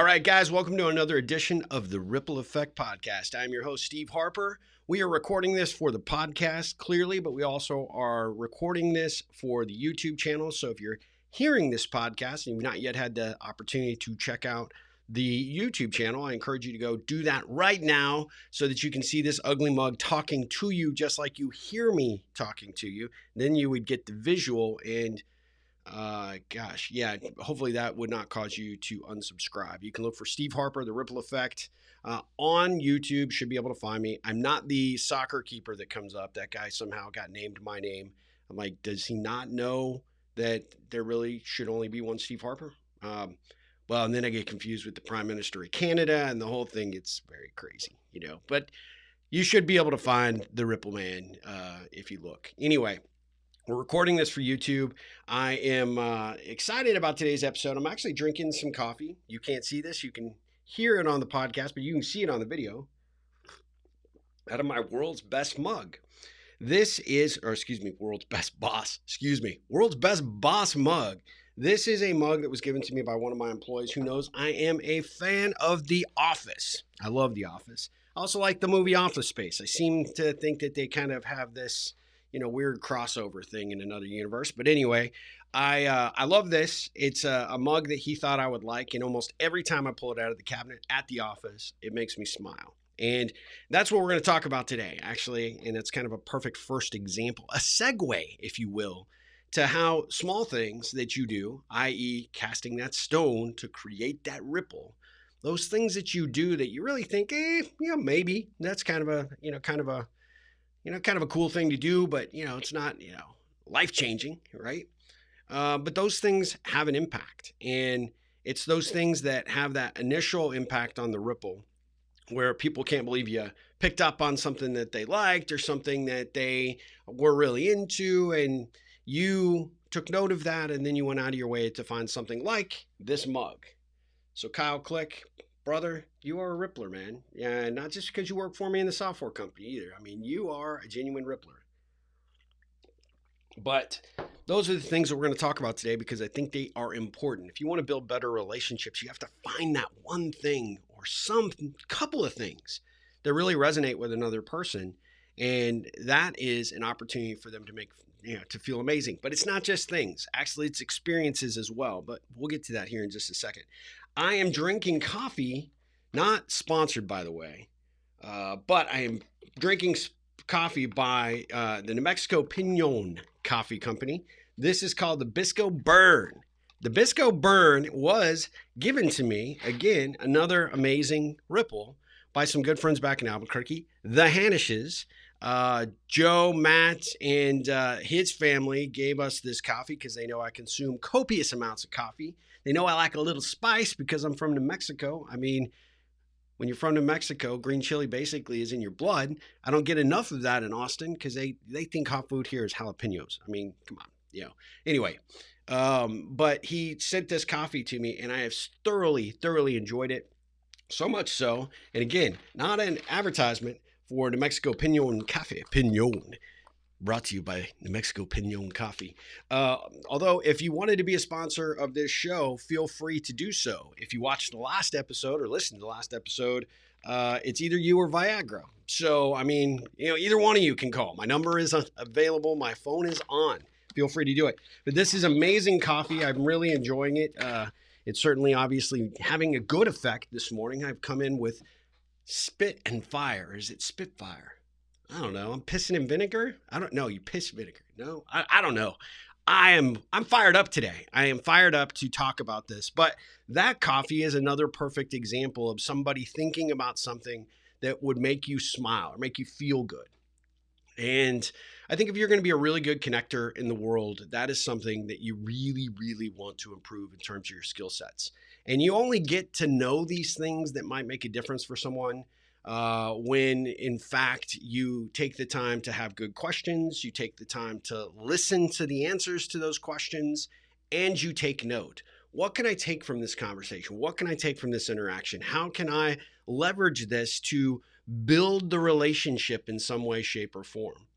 right, guys, welcome to another edition of the Ripple Effect Podcast. I'm your host, Steve Harper. We are recording this for the podcast, clearly, but we also are recording this for the YouTube channel. So if you're hearing this podcast and you've not yet had the opportunity to check out the YouTube channel, I encourage you to go do that right now so that you can see this ugly mug talking to you just like you hear me talking to you. Then you would get the visual and hopefully that would not cause you to unsubscribe. You can look for Steve Harper, The Ripple Effect, on YouTube. Should be able to find me. I'm not the soccer keeper that comes up. That guy somehow got named my name. I'm like, does he not know that there really should only be one Steve Harper? Well, and then I get confused with the Prime Minister of Canada and the whole thing. It's very crazy, but you should be able to find the Ripple Man if you look. Anyway, we're recording this for YouTube. I am excited about today's episode. I'm actually drinking some coffee. You can't see this. You can hear it on the podcast, but you can see it on the video. Out of my world's best mug. World's best boss mug. This is a mug that was given to me by one of my employees who knows I am a fan of The Office. I love The Office. I also like the movie Office Space. I seem to think that they kind of have this weird crossover thing in another universe. But anyway, I love this. It's a mug that he thought I would like. And almost every time I pull it out of the cabinet at the office, it makes me smile. And that's what we're going to talk about today, actually. And it's kind of a perfect first example, a segue, if you will, to how small things that you do, i.e. casting that stone to create that ripple, those things that you do that you really think, maybe that's kind of a cool thing to do, but it's not, life-changing, right? But those things have an impact, and it's those things that have that initial impact on the ripple where people can't believe you picked up on something that they liked or something that they were really into, and you took note of that, and then you went out of your way to find something like this mug. So Kyle Click, brother, you are a rippler, man. Yeah, not just because you work for me in the software company either. I mean, you are a genuine rippler. But those are the things that we're going to talk about today because I think they are important. If you want to build better relationships, you have to find that one thing or some couple of things that really resonate with another person. And that is an opportunity for them to make, to feel amazing. But it's not just things. Actually, it's experiences as well. But we'll get to that here in just a second. I am drinking coffee, not sponsored, by the way, but I am drinking coffee by the New Mexico Pinon Coffee Company. This is called the Bisco Burn. The Bisco Burn was given to me, again, another amazing ripple by some good friends back in Albuquerque, the Hanishes. Joe, Matt, and his family gave us this coffee because they know I consume copious amounts of coffee. They know I like a little spice because I'm from New Mexico. I mean, when you're from New Mexico, green chili basically is in your blood. I don't get enough of that in Austin because they think hot food here is jalapenos. I mean, come on, Anyway, but he sent this coffee to me, and I have thoroughly enjoyed it. So much so, and again, not an advertisement for New Mexico Pinon Coffee. Pinon. Brought to you by New Mexico Pinon Coffee. Although, if you wanted to be a sponsor of this show, feel free to do so. If you watched the last episode or listened to the last episode, it's either you or Viagra. So, I mean, either one of you can call. My number is available. My phone is on. Feel free to do it. But this is amazing coffee. I'm really enjoying it. It's certainly, obviously, having a good effect this morning. I've come in with spit and fire. Is it Spitfire? I don't know. I'm pissing in vinegar. I don't know. You piss vinegar. No, I don't know. I'm fired up today. I am fired up to talk about this. But that coffee is another perfect example of somebody thinking about something that would make you smile or make you feel good. And I think if you're going to be a really good connector in the world, that is something that you really, really want to improve in terms of your skill sets. And you only get to know these things that might make a difference for someone when in fact you take the time to have good questions, you take the time to listen to the answers to those questions, and you take note. What can I take from this conversation? What can I take from this interaction? How can I leverage this to build the relationship in some way, shape, or form?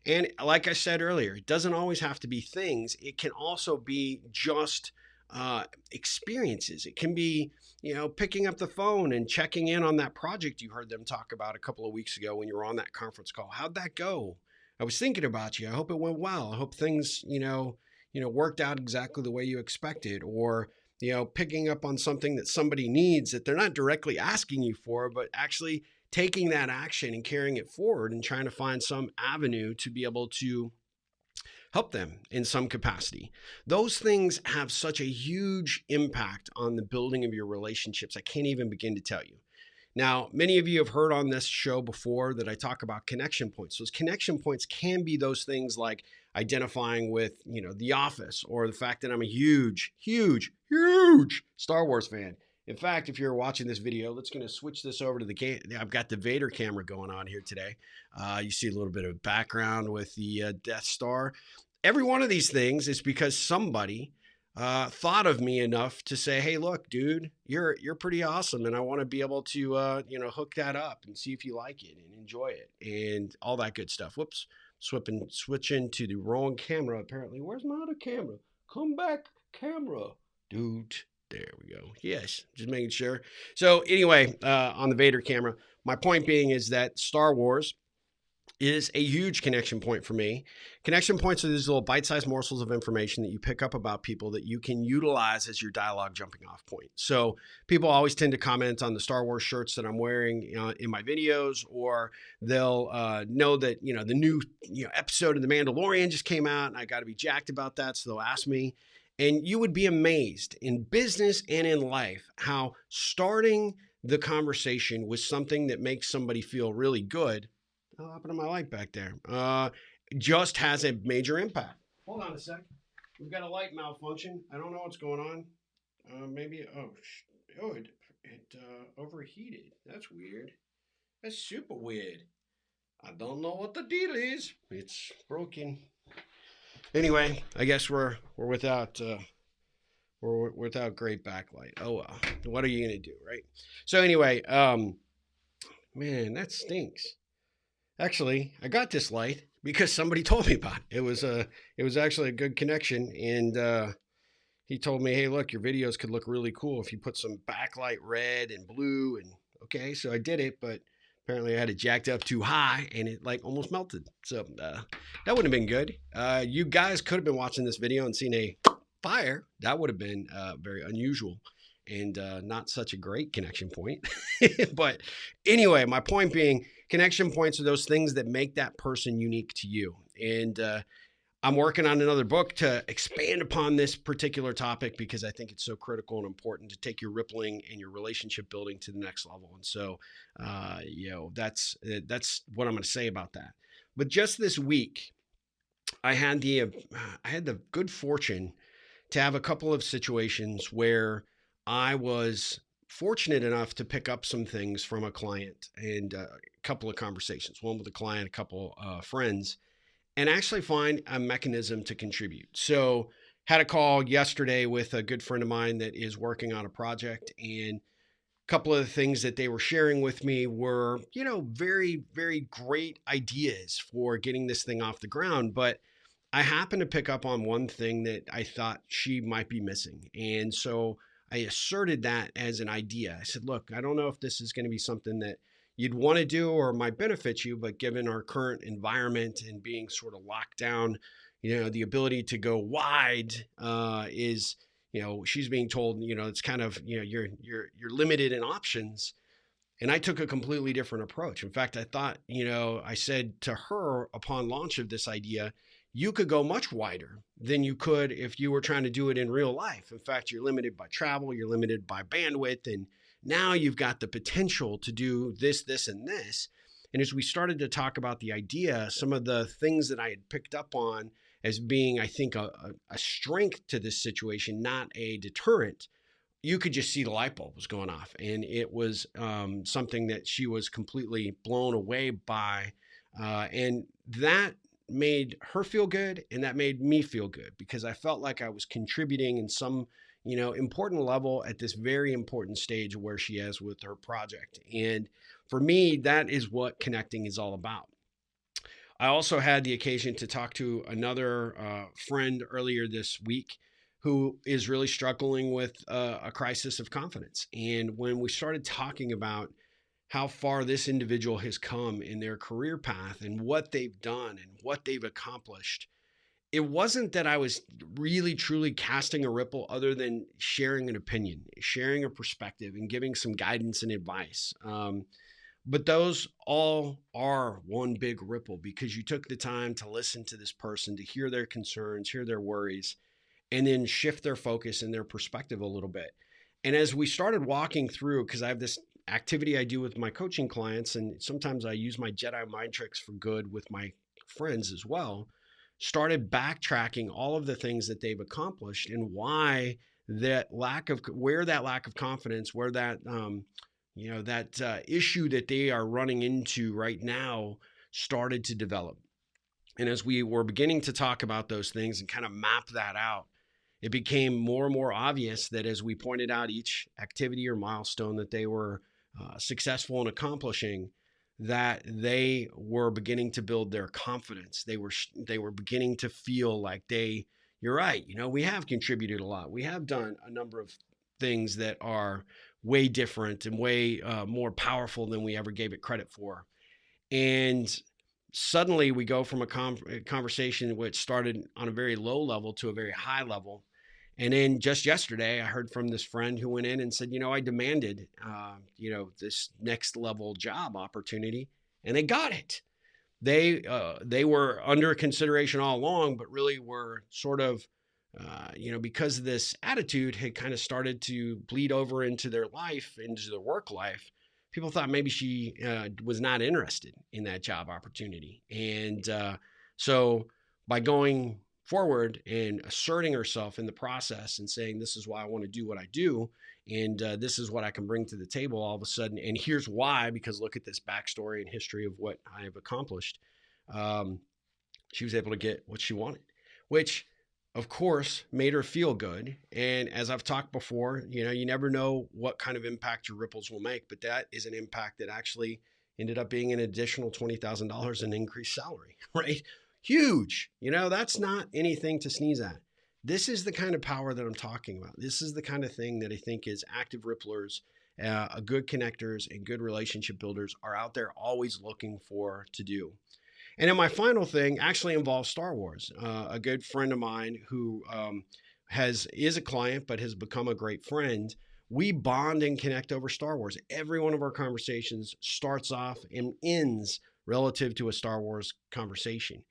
And like I said earlier, it doesn't always have to be things. It can also be just experiences. It can be, picking up the phone and checking in on that project you heard them talk about a couple of weeks ago when you were on that conference call. How'd that go? I was thinking about you. I hope it went well. I hope things, worked out exactly the way you expected. Or, picking up on something that somebody needs that they're not directly asking you for, but actually taking that action and carrying it forward and trying to find some avenue to be able to help them in some capacity. Those things have such a huge impact on the building of your relationships. I can't even begin to tell you. Now, many of you have heard on this show before that I talk about connection points. Those connection points can be those things like identifying with, The Office, or the fact that I'm a huge, huge, huge Star Wars fan. In fact, if you're watching this video, let's going to switch this over to I've got the Vader camera going on here today. You see a little bit of background with the Death Star. Every one of these things is because somebody thought of me enough to say, "Hey, look, dude, you're pretty awesome, and I want to be able to hook that up and see if you like it and enjoy it and all that good stuff." Whoops, switching to the wrong camera. Apparently, where's my other camera? Come back, camera, dude. There we go. Yes, just making sure. So anyway, on the Vader camera, my point being is that Star Wars is a huge connection point for me. Connection points are these little bite-sized morsels of information that you pick up about people that you can utilize as your dialogue jumping off point. So people always tend to comment on the Star Wars shirts that I'm wearing in my videos, or they'll know that, the new episode of The Mandalorian just came out and I got to be jacked about that. So they'll ask me. And you would be amazed in business and in life how starting the conversation with something that makes somebody feel really good. What happened to my light back there? Just has a major impact. Hold on a sec. We've got a light malfunction. I don't know what's going on. Maybe, it overheated. That's weird. That's super weird. I don't know what the deal is. It's broken. Anyway, I guess we're without great backlight. Oh well. What are you gonna do, right? So anyway, man, that stinks. Actually, I got this light because somebody told me about it. It was actually a good connection, and he told me, "Hey, look, your videos could look really cool if you put some backlight red and blue." And okay, so I did it, but apparently I had it jacked up too high, and it like almost melted. So that wouldn't have been good. You guys could have been watching this video and seen a fire. That would have been very unusual and not such a great connection point. But anyway, my point being, connection points are those things that make that person unique to you. And I'm working on another book to expand upon this particular topic because I think it's so critical and important to take your rippling and your relationship building to the next level. And so, that's what I'm going to say about that. But just this week, I had the good fortune to have a couple of situations where I was fortunate enough to pick up some things from a client and a couple of conversations, one with a client, a couple friends, and actually find a mechanism to contribute. So had a call yesterday with a good friend of mine that is working on a project, and a couple of the things that they were sharing with me were, very, very great ideas for getting this thing off the ground. But I happened to pick up on one thing that I thought she might be missing. And so I asserted that as an idea. I said, look, I don't know if this is going to be something that you'd want to do or might benefit you, but given our current environment and being sort of locked down, the ability to go wide is, she's being told, it's kind of, you're limited in options. And I took a completely different approach. In fact, I thought, I said to her upon launch of this idea, you could go much wider than you could if you were trying to do it in real life. In fact, you're limited by travel, you're limited by bandwidth, and now you've got the potential to do this, this, and this. And as we started to talk about the idea, some of the things that I had picked up on as being, I think, a strength to this situation, not a deterrent, you could just see the light bulb was going off. And it was something that she was completely blown away by. And that made her feel good, and that made me feel good because I felt like I was contributing in some, important level at this very important stage where she is with her project. And for me, that is what connecting is all about. I also had the occasion to talk to another friend earlier this week who is really struggling with a crisis of confidence. And when we started talking about how far this individual has come in their career path and what they've done and what they've accomplished, it wasn't that I was really truly casting a ripple other than sharing an opinion, sharing a perspective, and giving some guidance and advice. But those all are one big ripple because you took the time to listen to this person, to hear their concerns, hear their worries, and then shift their focus and their perspective a little bit. And as we started walking through, because I have this activity I do with my coaching clients, and sometimes I use my Jedi mind tricks for good with my friends as well, started backtracking all of the things that they've accomplished and why where that lack of confidence, where that, issue that they are running into right now started to develop. And as we were beginning to talk about those things and kind of map that out, it became more and more obvious that as we pointed out each activity or milestone that they were successful in accomplishing, that they were beginning to build their confidence. They were beginning to feel like you're right. We have contributed a lot. We have done a number of things that are way different and way more powerful than we ever gave it credit for. And suddenly we go from a conversation which started on a very low level to a very high level. And then just yesterday, I heard from this friend who went in and said, I demanded, this next level job opportunity, and they got it. They were under consideration all along, but really were sort of, because this attitude had kind of started to bleed over into their life, into their work life. People thought maybe she was not interested in that job opportunity. And so by going forward and asserting herself in the process and saying, this is why I want to do what I do. And this is what I can bring to the table all of a sudden. And here's why, because look at this backstory and history of what I have accomplished. She was able to get what she wanted, which of course made her feel good. And as I've talked before, you never know what kind of impact your ripples will make, but that is an impact that actually ended up being an additional $20,000 in increased salary, right? Huge. That's not anything to sneeze at. This is the kind of power that I'm talking about. This is the kind of thing that I think is active ripplers, good connectors, and good relationship builders are out there always looking for to do. And then my final thing actually involves Star Wars. A good friend of mine who is a client but has become a great friend. We bond and connect over Star Wars. Every one of our conversations starts off and ends relative to a Star Wars conversation.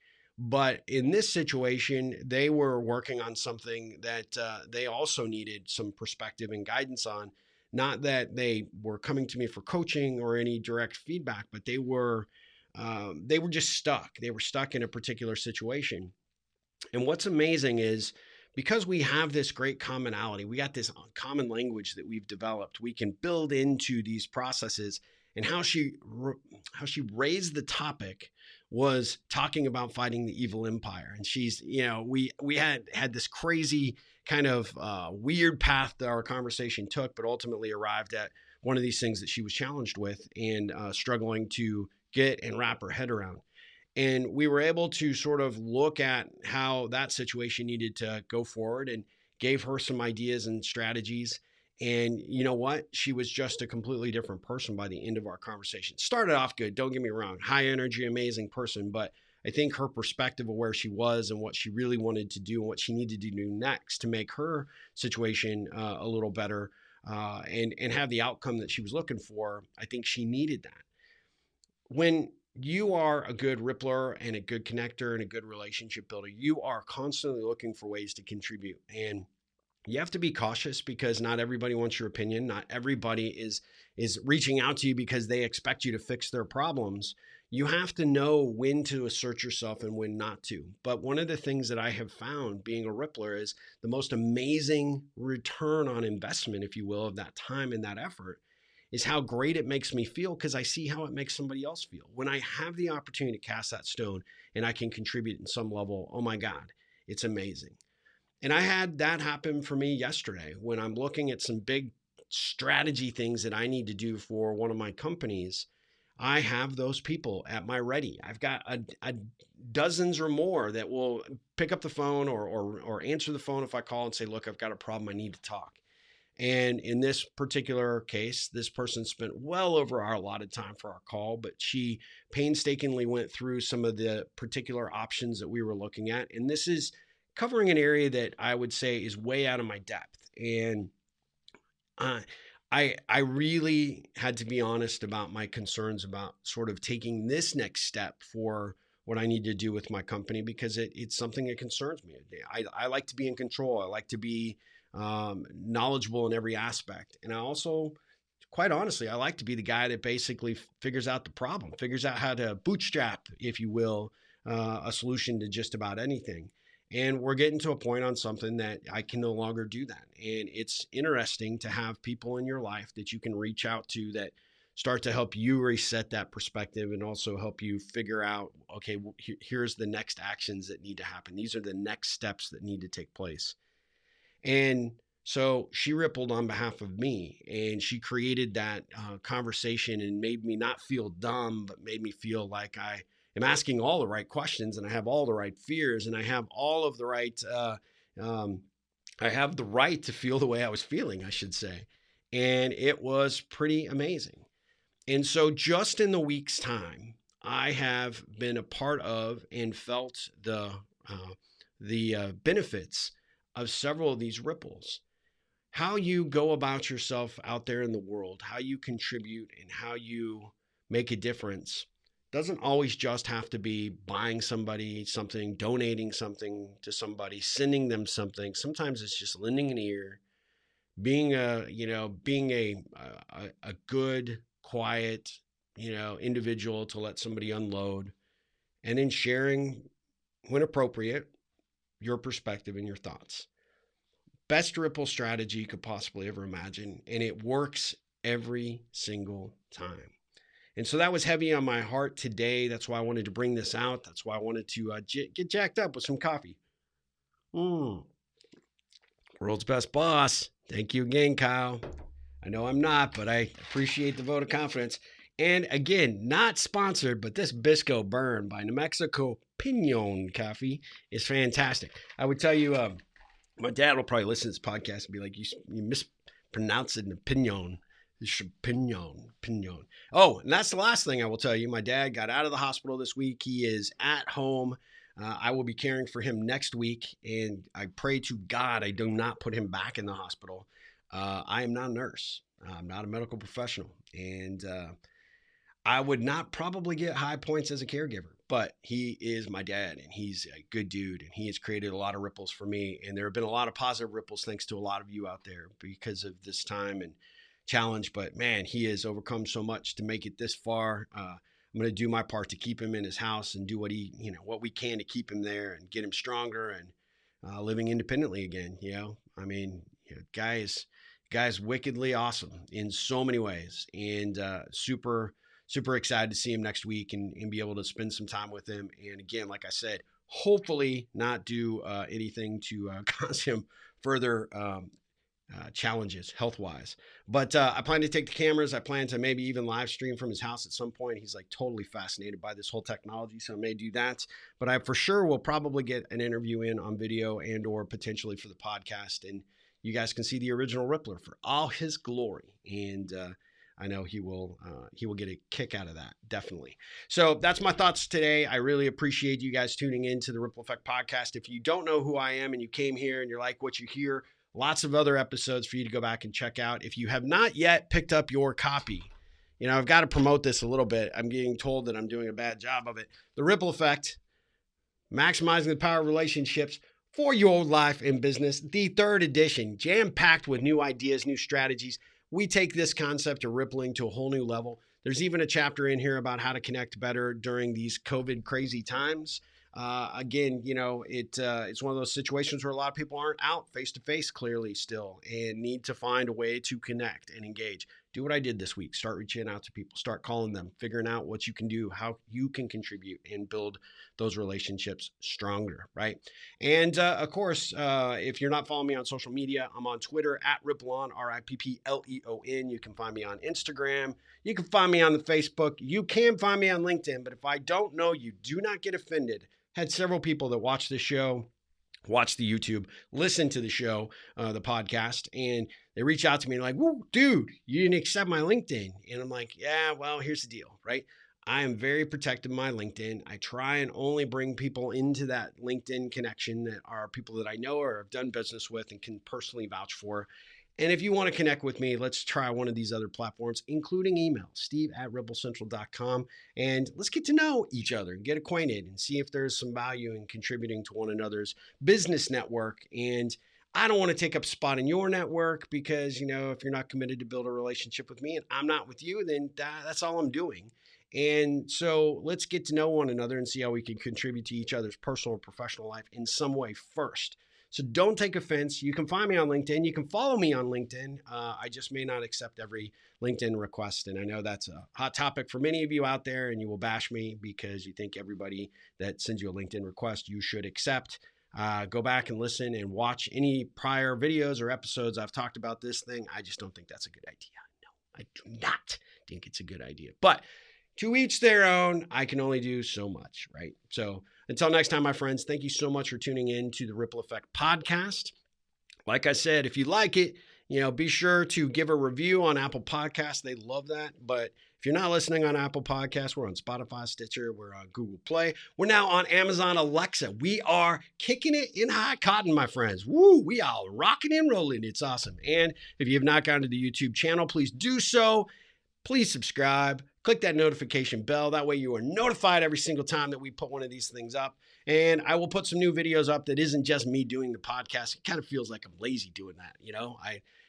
But in this situation, they were working on something that they also needed some perspective and guidance on. Not that they were coming to me for coaching or any direct feedback, but they were just stuck. They were stuck in a particular situation. And what's amazing is because we have this great commonality, we got this common language that we've developed, we can build into these processes. And how she raised the topic was talking about fighting the evil empire. And she's, we had this crazy kind of weird path that our conversation took, but ultimately arrived at one of these things that she was challenged with and struggling to get and wrap her head around. And we were able to sort of look at how that situation needed to go forward and gave her some ideas and strategies. And you know what? She was just a completely different person by the end of our conversation. Started off good, don't get me wrong, high energy, amazing person. But I think her perspective of where she was and what she really wanted to do and what she needed to do next to make her situation a little better and have the outcome that she was looking for, I think she needed that. When you are a good rippler and a good connector and a good relationship builder, you are constantly looking for ways to contribute. And you have to be cautious because not everybody wants your opinion. Not everybody is reaching out to you because they expect you to fix their problems. You have to know when to assert yourself and when not to. But one of the things that I have found being a rippler is the most amazing return on investment, if you will, of that time and that effort is how great it makes me feel because I see how it makes somebody else feel. When I have the opportunity to cast that stone and I can contribute in some level, oh my God, it's amazing. And I had that happen for me yesterday when I'm looking at some big strategy things that I need to do for one of my companies. I have those people at my ready. I've got a dozens or more that will pick up the phone or answer the phone if I call and say, look, I've got a problem. I need to talk. And in this particular case, this person spent well over our allotted time for our call, but she painstakingly went through some of the particular options that we were looking at. And this is covering an area that I would say is way out of my depth. And uh, I really had to be honest about my concerns about sort of taking this next step for what I need to do with my company, because it's something that concerns me. I like to be in control. I like to be knowledgeable in every aspect. And I also, quite honestly, I like to be the guy that basically figures out the problem, figures out how to bootstrap, if you will, a solution to just about anything. And we're getting to a point on something that I can no longer do that. And it's interesting to have people in your life that you can reach out to that start to help you reset that perspective and also help you figure out, okay, here's the next actions that need to happen. These are the next steps that need to take place. And so she rippled on behalf of me, and she created that conversation and made me not feel dumb, but made me feel like I am asking all the right questions, and I have all the right fears, and I have all of the right, um, I have the right to feel the way I was feeling, I should say. And it was pretty amazing. And so just in the week's time, I have been a part of and felt the benefits of several of these ripples. How you go about yourself out there in the world, how you contribute and how you make a difference doesn't always just have to be buying somebody something, donating something to somebody, sending them something. Sometimes it's just lending an ear, being a good, quiet, individual to let somebody unload, and then sharing when appropriate your perspective and your thoughts. Best ripple strategy you could possibly ever imagine, and it works every single time. And so that was heavy on my heart today. That's why I wanted to bring this out. That's why I wanted to get jacked up with some coffee. World's best boss. Thank you again, Kyle. I know I'm not, but I appreciate the vote of confidence. And again, not sponsored, but this Bisco Burn by New Mexico Pinon Coffee is fantastic. I would tell you, my dad will probably listen to this podcast and be like, you mispronounced it in Pinon. Pinon. Oh, and that's the last thing I will tell you. My dad got out of the hospital this week. He is at home. I will be caring for him next week, and I pray to God I do not put him back in the hospital. I am not a nurse. I'm not a medical professional, and I would not probably get high points as a caregiver, but he is my dad, and he's a good dude, and he has created a lot of ripples for me. And there have been a lot of positive ripples thanks to a lot of you out there because of this time and challenge. But man, he has overcome so much to make it this far. I'm going to do my part to keep him in his house and do what we can to keep him there and get him stronger and living independently again. I mean, guy's wickedly awesome in so many ways, and super excited to see him next week and be able to spend some time with him. And again, like I said, hopefully not do anything to cause him further challenges health-wise. But I plan to take the cameras. I plan to maybe even live stream from his house at some point. He's like totally fascinated by this whole technology, so I may do that. But I for sure will probably get an interview in on video and or potentially for the podcast. And you guys can see the original Rippler for all his glory. And I know he will get a kick out of that, definitely. So that's my thoughts today. I really appreciate you guys tuning in to the Ripple Effect podcast. If you don't know who I am and you came here and you're like what you hear, lots of other episodes for you to go back and check out. If you have not yet picked up your copy, I've got to promote this a little bit. I'm getting told that I'm doing a bad job of it. The Ripple Effect, Maximizing the Power of Relationships for Your Life and Business, the third edition, jam-packed with new ideas, new strategies. We take this concept of rippling to a whole new level. There's even a chapter in here about how to connect better during these COVID crazy times. Again, it's one of those situations where a lot of people aren't out face to face clearly still and need to find a way to connect and engage. do what I did this week. Start reaching out to people, start calling them, figuring out what you can do, how you can contribute and build those relationships stronger, right? And of course, if you're not following me on social media, I'm on Twitter at Rippleon, Rippleon. You can find me on Instagram. You can find me on the Facebook. You can find me on LinkedIn. But if I don't know you, do not get offended. Had several people that watch this show, watch the YouTube, listen to the show, the podcast, and they reach out to me and like, "Woo, dude, you didn't accept my LinkedIn." And I'm like, yeah, well, here's the deal, right? I am very protective of my LinkedIn. I try and only bring people into that LinkedIn connection that are people that I know or have done business with and can personally vouch for. And if you want to connect with me, let's try one of these other platforms, including email, steve@ripplecentral.com. And let's get to know each other and get acquainted and see if there's some value in contributing to one another's business network. And I don't want to take up a spot in your network because, if you're not committed to build a relationship with me and I'm not with you, then that's all I'm doing. And so let's get to know one another and see how we can contribute to each other's personal or professional life in some way first. So don't take offense. You can find me on LinkedIn. You can follow me on LinkedIn. I just may not accept every LinkedIn request. And I know that's a hot topic for many of you out there, and you will bash me because you think everybody that sends you a LinkedIn request, you should accept. Go back and listen and watch any prior videos or episodes I've talked about this thing. I just don't think that's a good idea. No, I do not think it's a good idea. But to each their own. I can only do so much, right? So until next time, my friends, thank you so much for tuning in to the Ripple Effect podcast. Like I said, if you like it, be sure to give a review on Apple Podcasts. They love that. But if you're not listening on Apple Podcasts, we're on Spotify, Stitcher, we're on Google Play. We're now on Amazon Alexa. We are kicking it in hot cotton, my friends. Woo, we are rocking and rolling. It's awesome. And if you have not gone to the YouTube channel, please do so. Please subscribe, click that notification bell. That way you are notified every single time that we put one of these things up. And I will put some new videos up that isn't just me doing the podcast. It kind of feels like I'm lazy doing that.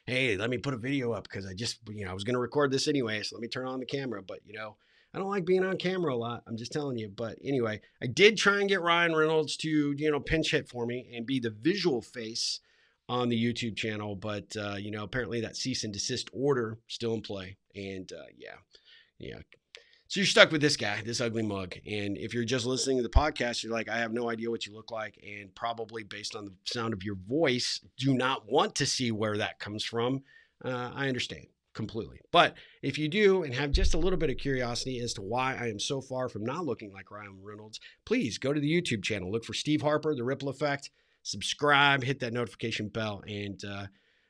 Hey, let me put a video up because I just, I was going to record this anyway. So let me turn on the camera. But, I don't like being on camera a lot. I'm just telling you. But anyway, I did try and get Ryan Reynolds to, pinch hit for me and be the visual face on the YouTube channel, but apparently that cease and desist order still in play. And yeah. So you're stuck with this guy, this ugly mug. And if you're just listening to the podcast, you're like, I have no idea what you look like. And probably based on the sound of your voice, do not want to see where that comes from. I understand completely. But if you do and have just a little bit of curiosity as to why I am so far from not looking like Ryan Reynolds, please go to the YouTube channel, look for Steve Harper, The Ripple Effect. Subscribe, hit that notification bell, and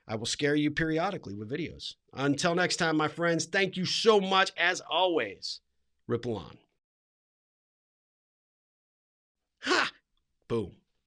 I will scare you periodically with videos. Until next time, my friends, thank you so much. As always, ripple on. Ha! Boom.